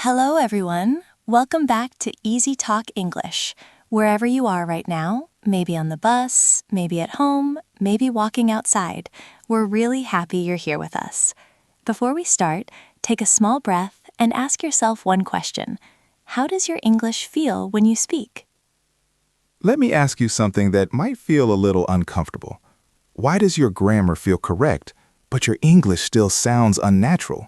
Hello, everyone. Welcome back to EasyTalk English. Wherever you are right now, maybe on the bus, maybe at home, maybe walking outside, we're really happy you're here with us. Before we start, take a small breath and ask yourself one question. How does your English feel when you speak? Let me ask you something that might feel a little uncomfortable. Why does your grammar feel correct, but your English still sounds unnatural?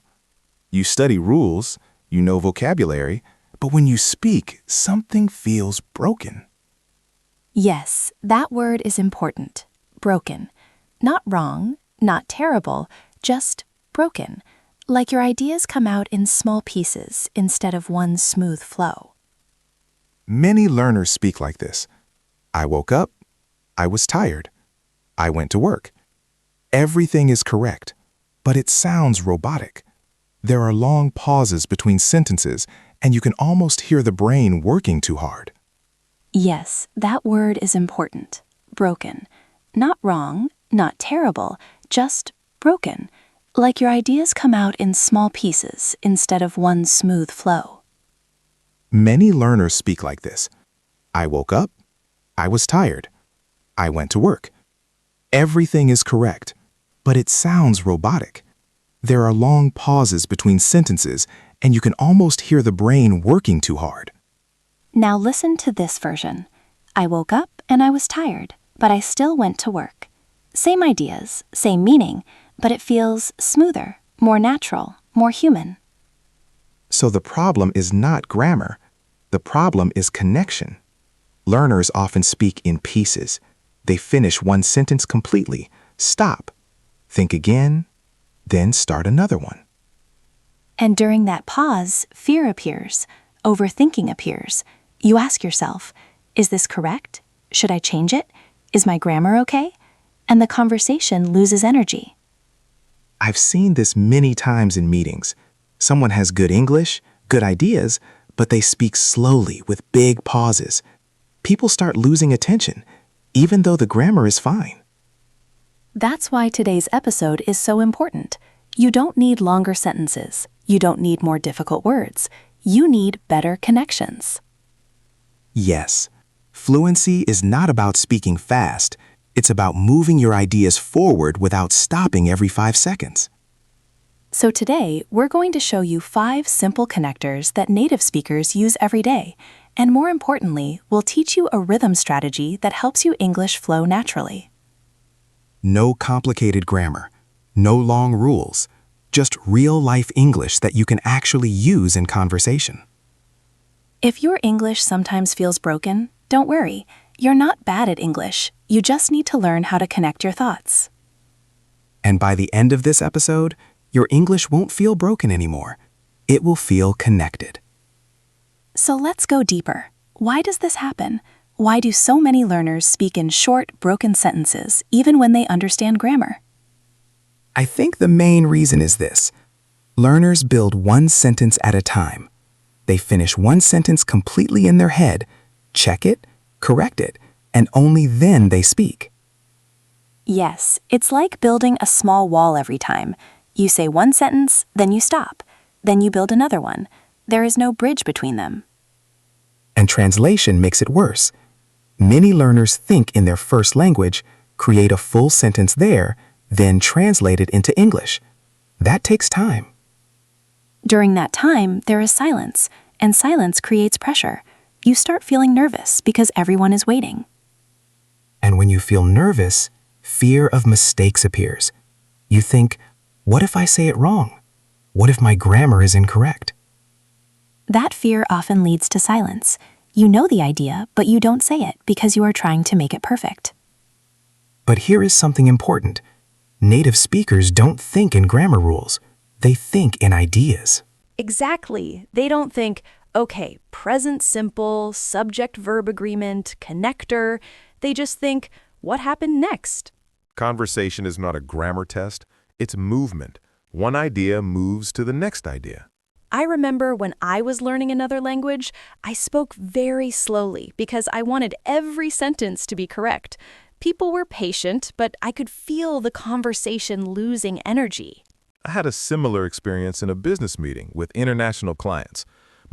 You study rules, you know vocabulary, but when you speak, something feels broken. Yes, that word is important. Broken. Not wrong, not terrible, just broken. Like your ideas come out in small pieces instead of one smooth flow. Many learners speak like this. I woke up. I was tired. I went to work. Everything is correct, but it sounds robotic. There are long pauses between sentences, and you can almost hear the brain working too hard. Yes, that word is important. Broken. Not wrong, not terrible, just broken. Like your ideas come out in small pieces instead of one smooth flow. Many learners speak like this. I woke up. I was tired. I went to work. Everything is correct, but it sounds robotic. There are long pauses between sentences, and you can almost hear the brain working too hard. Now listen to this version. I woke up and I was tired, but I still went to work. Same ideas, same meaning, but it feels smoother, more natural, more human. So the problem is not grammar. The problem is connection. Learners often speak in pieces. They finish one sentence completely, stop, think again, then start another one. And during that pause, fear appears, overthinking appears. You ask yourself, is this correct? Should I change it? Is my grammar okay? And the conversation loses energy. I've seen this many times in meetings. Someone has good English, good ideas, but they speak slowly with big pauses. People start losing attention, even though the grammar is fine. That's why today's episode is so important. You don't need longer sentences. You don't need more difficult words. You need better connections. Yes, fluency is not about speaking fast. It's about moving your ideas forward without stopping every 5 seconds. So today, we're going to show you 5 simple connectors that native speakers use every day. And more importantly, we'll teach you a rhythm strategy that helps you English flow naturally. No complicated grammar, no long rules, just real-life English that you can actually use in conversation. If your English sometimes feels broken, don't worry. You're not bad at English. You just need to learn how to connect your thoughts. And by the end of this episode, your English won't feel broken anymore. It will feel connected. So let's go deeper. Why does this happen? Why do so many learners speak in short, broken sentences, even when they understand grammar? I think the main reason is this. Learners build one sentence at a time. They finish one sentence completely in their head, check it, correct it, and only then they speak. Yes, it's like building a small wall every time. You say one sentence, then you stop. Then you build another one. There is no bridge between them. And translation makes it worse. Many learners think in their first language, create a full sentence there, then translate it into English. That takes time. During that time, there is silence, and silence creates pressure. You start feeling nervous because everyone is waiting. And when you feel nervous, fear of mistakes appears. You think, what if I say it wrong? What if my grammar is incorrect? That fear often leads to silence. You know the idea, but you don't say it because you are trying to make it perfect. But here is something important. Native speakers don't think in grammar rules. They think in ideas. Exactly. They don't think, okay, present simple, subject-verb agreement, connector. They just think, what happened next? Conversation is not a grammar test. It's movement. One idea moves to the next idea. I remember when I was learning another language, I spoke very slowly because I wanted every sentence to be correct. People were patient, but I could feel the conversation losing energy. I had a similar experience in a business meeting with international clients.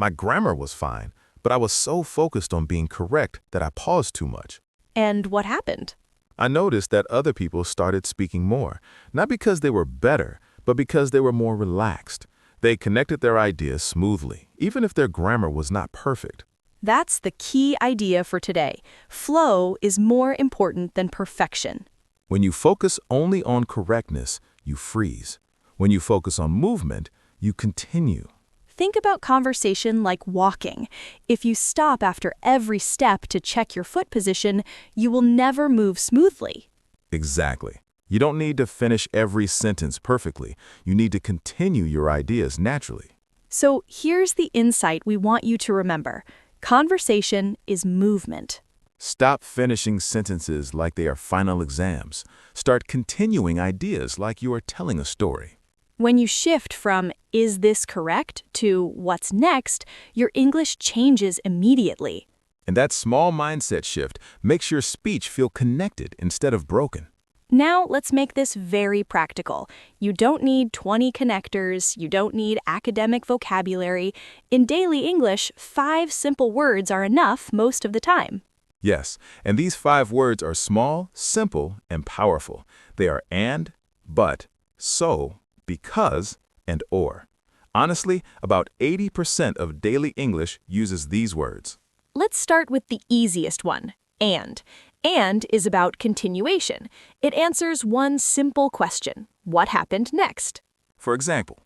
My grammar was fine, but I was so focused on being correct that I paused too much. And what happened? I noticed that other people started speaking more, not because they were better, but because they were more relaxed. They connected their ideas smoothly, even if their grammar was not perfect. That's the key idea for today. Flow is more important than perfection. When you focus only on correctness, you freeze. When you focus on movement, you continue. Think about conversation like walking. If you stop after every step to check your foot position, you will never move smoothly. Exactly. You don't need to finish every sentence perfectly. You need to continue your ideas naturally. So here's the insight we want you to remember. Conversation is movement. Stop finishing sentences like they are final exams. Start continuing ideas like you are telling a story. When you shift from "is this correct" to "what's next," your English changes immediately. And that small mindset shift makes your speech feel connected instead of broken. Now let's make this very practical. You don't need 20 connectors, you don't need academic vocabulary. In daily English, 5 simple words are enough most of the time. Yes, and these 5 words are small, simple, and powerful. They are and, but, so, because, and or. Honestly, about 80% of daily English uses these words. Let's start with the easiest one, and. And is about continuation. It answers one simple question: what happened next? For example,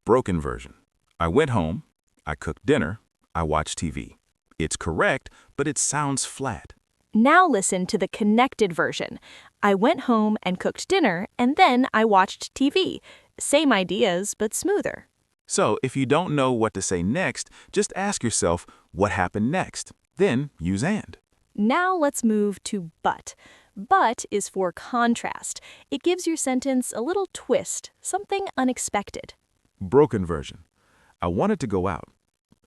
broken version. I went home, I cooked dinner, I watched TV. It's correct, but it sounds flat. Now listen to the connected version. I went home and cooked dinner, and then I watched TV. Same ideas, but smoother. So if you don't know what to say next, just ask yourself, what happened next? Then use and. Now let's move to but. But is for contrast. It gives your sentence a little twist, something unexpected. Broken version. I wanted to go out.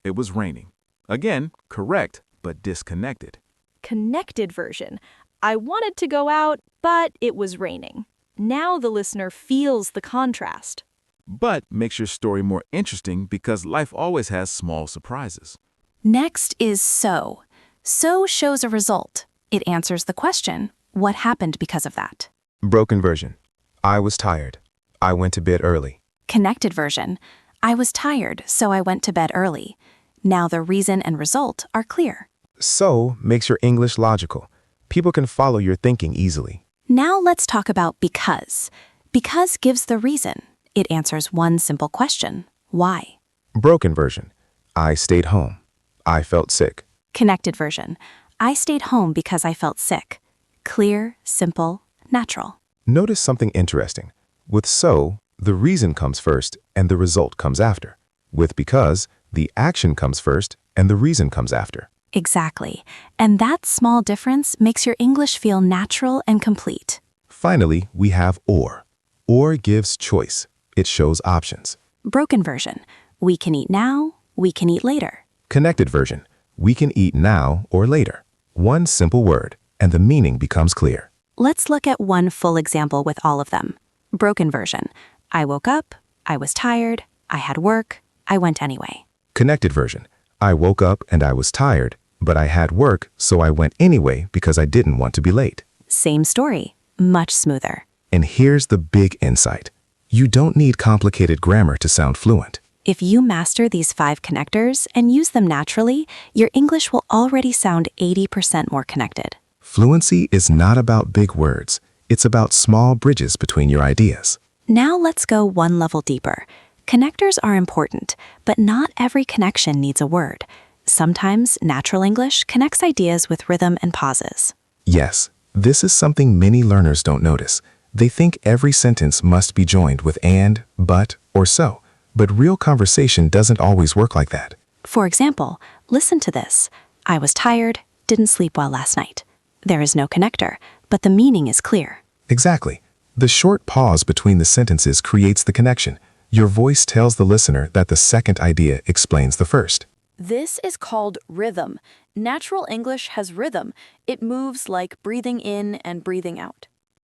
It was raining. Again, correct, but disconnected. Connected version. I wanted to go out, but it was raining. Now the listener feels the contrast. But makes your story more interesting because life always has small surprises. Next is so. So shows a result. It answers the question, what happened because of that? Broken version. I was tired. I went to bed early. Connected version. I was tired, so I went to bed early. Now the reason and result are clear. So makes your English logical. People can follow your thinking easily. Now let's talk about because. Because gives the reason. It answers one simple question, why? Broken version. I stayed home. I felt sick. Connected version. I stayed home because I felt sick. Clear, simple, natural. Notice something interesting. With so, the reason comes first and the result comes after. With because, the action comes first and the reason comes after. Exactly. And that small difference makes your English feel natural and complete. Finally, we have or. Or gives choice. It shows options. Broken version. We can eat now, we can eat later. Connected version. We can eat now or later. One simple word, and the meaning becomes clear. Let's look at one full example with all of them. Broken version. I woke up, I was tired, I had work, I went anyway. Connected version. I woke up and I was tired, but I had work, so I went anyway because I didn't want to be late. Same story, much smoother. And here's the big insight. You don't need complicated grammar to sound fluent. If you master these 5 connectors and use them naturally, your English will already sound 80% more connected. Fluency is not about big words. It's about small bridges between your ideas. Now let's go one level deeper. Connectors are important, but not every connection needs a word. Sometimes natural English connects ideas with rhythm and pauses. Yes, this is something many learners don't notice. They think every sentence must be joined with and, but, or so. But real conversation doesn't always work like that. For example, listen to this. I was tired, didn't sleep well last night. There is no connector, but the meaning is clear. Exactly. The short pause between the sentences creates the connection. Your voice tells the listener that the second idea explains the first. This is called rhythm. Natural English has rhythm. It moves like breathing in and breathing out.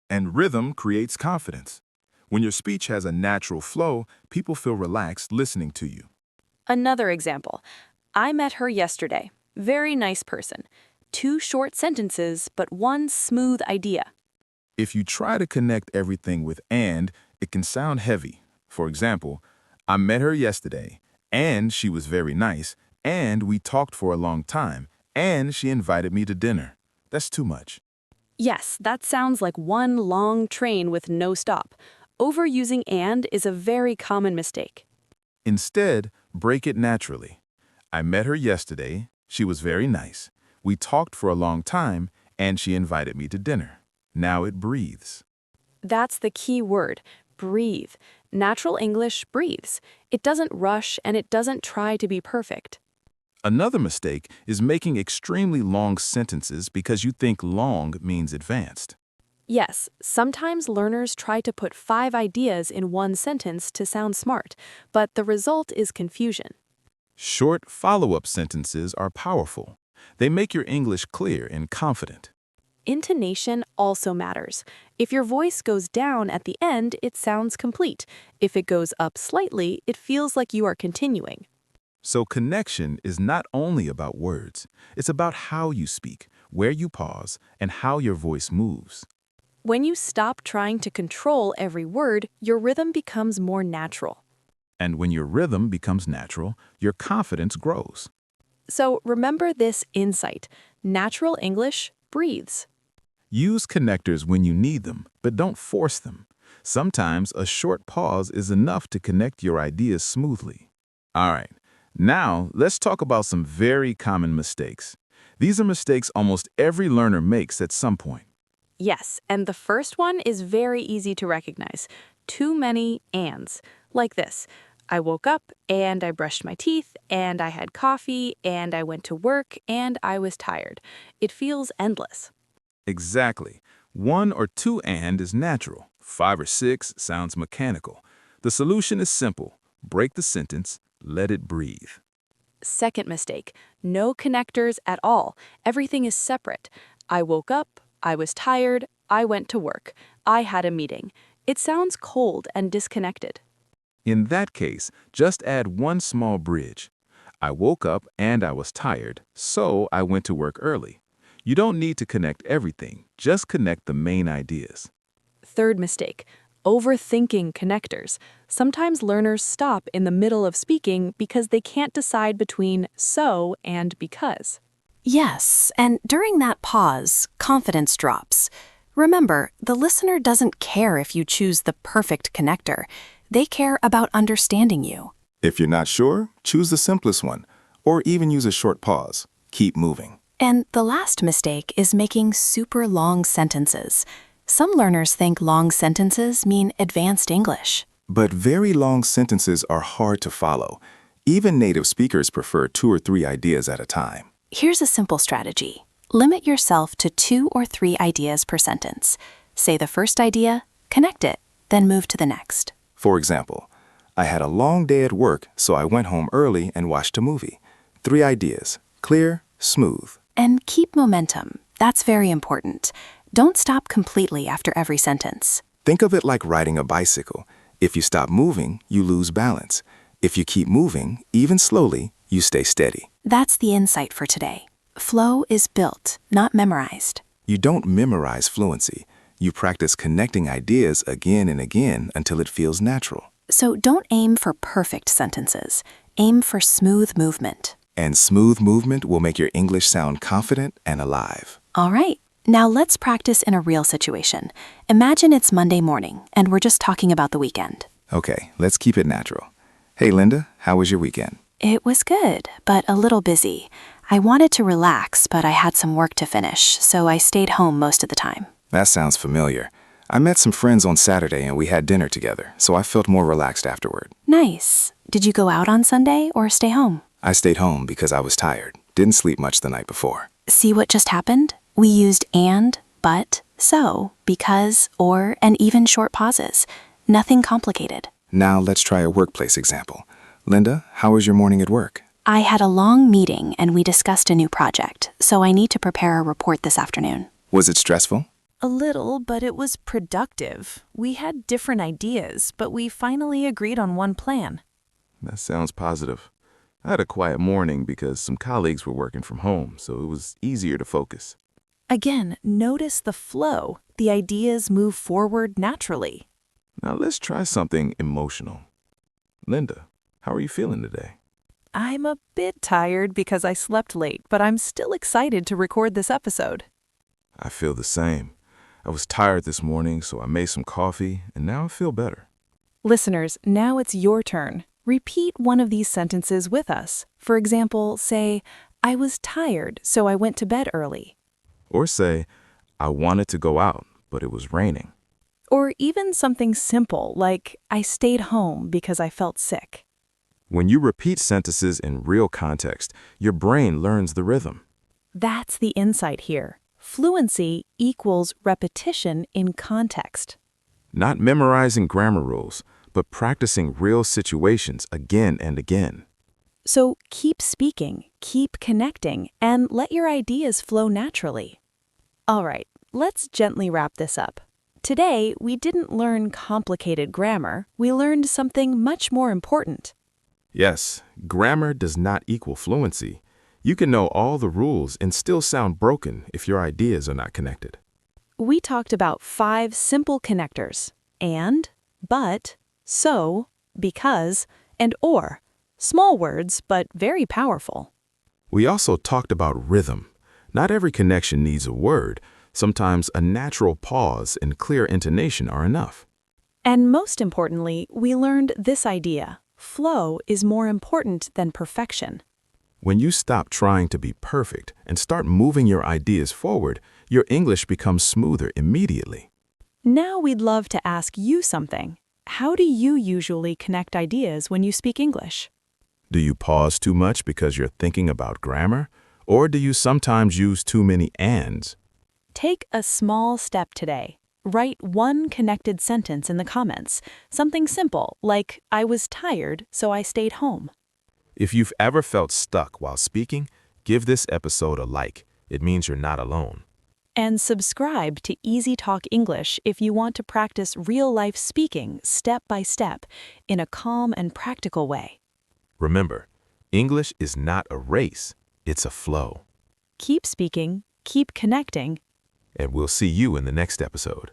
And rhythm creates confidence. When your speech has a natural flow, people feel relaxed listening to you. Another example. I met her yesterday. Very nice person. 2 short sentences, but one smooth idea. If you try to connect everything with and, it can sound heavy. For example, I met her yesterday, and she was very nice, and we talked for a long time, and she invited me to dinner. That's too much. Yes, that sounds like one long train with no stop. Overusing and is a very common mistake. Instead, break it naturally. I met her yesterday, she was very nice, we talked for a long time, and she invited me to dinner. Now it breathes. That's the key word, breathe. Natural English breathes. It doesn't rush and it doesn't try to be perfect. Another mistake is making extremely long sentences because you think long means advanced. Yes, sometimes learners try to put 5 ideas in one sentence to sound smart, but the result is confusion. Short follow-up sentences are powerful. They make your English clear and confident. Intonation also matters. If your voice goes down at the end, it sounds complete. If it goes up slightly, it feels like you are continuing. So connection is not only about words, it's about how you speak, where you pause, and how your voice moves. When you stop trying to control every word, your rhythm becomes more natural. And when your rhythm becomes natural, your confidence grows. So remember this insight. Natural English breathes. Use connectors when you need them, but don't force them. Sometimes a short pause is enough to connect your ideas smoothly. All right, now let's talk about some very common mistakes. These are mistakes almost every learner makes at some point. Yes, and the first one is very easy to recognize. Too many ands. Like this. I woke up, and I brushed my teeth, and I had coffee, and I went to work, and I was tired. It feels endless. Exactly. 1 or 2 and is natural. 5 or 6 sounds mechanical. The solution is simple. Break the sentence, let it breathe. Second mistake. No connectors at all. Everything is separate. I woke up, I was tired, I went to work, I had a meeting. It sounds cold and disconnected. In that case, just add one small bridge. I woke up and I was tired, so I went to work early. You don't need to connect everything, just connect the main ideas. Third mistake. Overthinking connectors. Sometimes learners stop in the middle of speaking because they can't decide between so and because. Yes, and during that pause, confidence drops. Remember, the listener doesn't care if you choose the perfect connector. They care about understanding you. If you're not sure, choose the simplest one, or even use a short pause. Keep moving. And the last mistake is making super long sentences. Some learners think long sentences mean advanced English. But very long sentences are hard to follow. Even native speakers prefer 2 or 3 ideas at a time. Here's a simple strategy. Limit yourself to 2 or 3 ideas per sentence. Say the first idea, connect it, then move to the next. For example, I had a long day at work, so I went home early and watched a movie. 3 ideas, clear, smooth. And keep momentum. That's very important. Don't stop completely after every sentence. Think of it like riding a bicycle. If you stop moving, you lose balance. If you keep moving, even slowly, you stay steady. That's the insight for today. Flow is built, not memorized. You don't memorize fluency. You practice connecting ideas again and again until it feels natural. So don't aim for perfect sentences. Aim for smooth movement. And smooth movement will make your English sound confident and alive. All right, now let's practice in a real situation. Imagine it's Monday morning, and we're just talking about the weekend. Okay, let's keep it natural. Hey, Linda, how was your weekend? It was good, but a little busy. I wanted to relax, but I had some work to finish, so I stayed home most of the time. That sounds familiar. I met some friends on Saturday and we had dinner together, so I felt more relaxed afterward. Nice. Did you go out on Sunday or stay home? I stayed home because I was tired. Didn't sleep much the night before. See what just happened? We used and, but, so, because, or, and even short pauses. Nothing complicated. Now let's try a workplace example. Linda, how was your morning at work? I had a long meeting and we discussed a new project, so I need to prepare a report this afternoon. Was it stressful? A little, but it was productive. We had different ideas, but we finally agreed on one plan. That sounds positive. I had a quiet morning because some colleagues were working from home, so it was easier to focus. Again, notice the flow. The ideas move forward naturally. Now let's try something emotional. Linda, how are you feeling today? I'm a bit tired because I slept late, but I'm still excited to record this episode. I feel the same. I was tired this morning, so I made some coffee, and now I feel better. Listeners, now it's your turn. Repeat one of these sentences with us. For example, say, I was tired, so I went to bed early. Or say, I wanted to go out, but it was raining. Or even something simple like, I stayed home because I felt sick. When you repeat sentences in real context, your brain learns the rhythm. That's the insight here. Fluency equals repetition in context. Not memorizing grammar rules, but practicing real situations again and again. So keep speaking, keep connecting, and let your ideas flow naturally. All right, let's gently wrap this up. Today, we didn't learn complicated grammar, we learned something much more important. Yes, grammar does not equal fluency. You can know all the rules and still sound broken if your ideas are not connected. We talked about 5 simple connectors: and, but, so, because, and or. Small words, but very powerful. We also talked about rhythm. Not every connection needs a word. Sometimes a natural pause and clear intonation are enough. And most importantly, we learned this idea: flow is more important than perfection. When you stop trying to be perfect and start moving your ideas forward, your English becomes smoother immediately. Now we'd love to ask you something. How do you usually connect ideas when you speak English? Do you pause too much because you're thinking about grammar? Or do you sometimes use too many ands? Take a small step today. Write one connected sentence in the comments. Something simple, like, I was tired, so I stayed home. If you've ever felt stuck while speaking, give this episode a like. It means you're not alone. And subscribe to EasyTalk English if you want to practice real-life speaking step by step in a calm and practical way. Remember, English is not a race, it's a flow. Keep speaking, keep connecting, And we'll see you in the next episode.